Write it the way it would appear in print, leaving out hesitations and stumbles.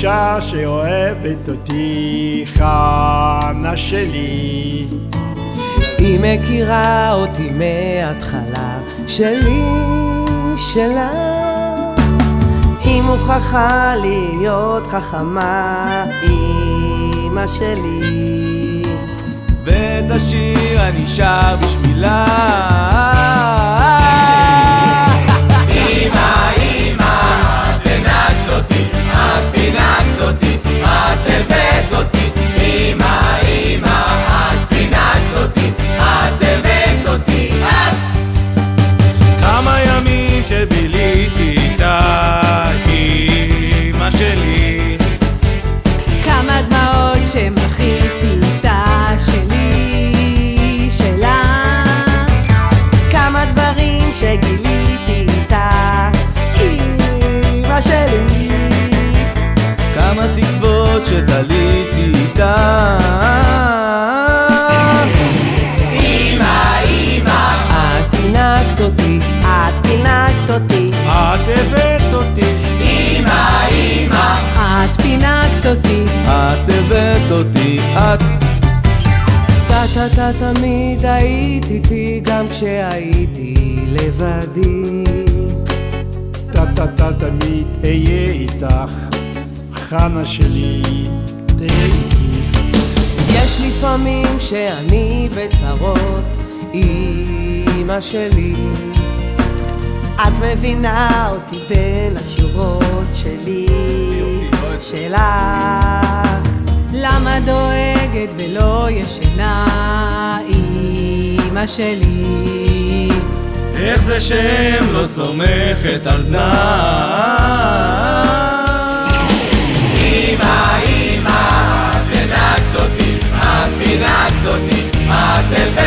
אישה שאוהבת אותי, חנה שלי. היא מכירה אותי מההתחלה, שלי, שלה. היא מוכרחה להיות חכמה, אמא שלי. ואת השיר אני שר בשבילה. אמא, אמא, את הנקת אותי, את פינקת אותי, את הבאת אותי. אמא, אמא, את פינקת אותי, את הבאת אותי, את. כמה ימים שביליתי איתה, אמא שלי. כמה דמעות שמחיתי איתה, שלי, שלה. כמה דברים שגיליתי איתה, אמא שלי. כמה תקוות שתליתי איתה. אמא, אמא, את פינקת אותי, את פינקת אותי, את הבאת אותי. אמא, אמא, את פינקת אותי, את הבאת אותי, את. אתה תמיד היית איתי גם כשהייתי לבדי. אתה תמיד אהיה איתך, חנה שלי, תהיה איתי. יש לפעמים שאני בצרות, אמא שלי. את מבינה אותי בין השורות שלי, שלך. למה דואגת ולא ישנה, אמא שלי. איך זה שם לא סומכת על בנה. אמא, אמא, את הנקת אותי, את פינקת אותי, את הבאת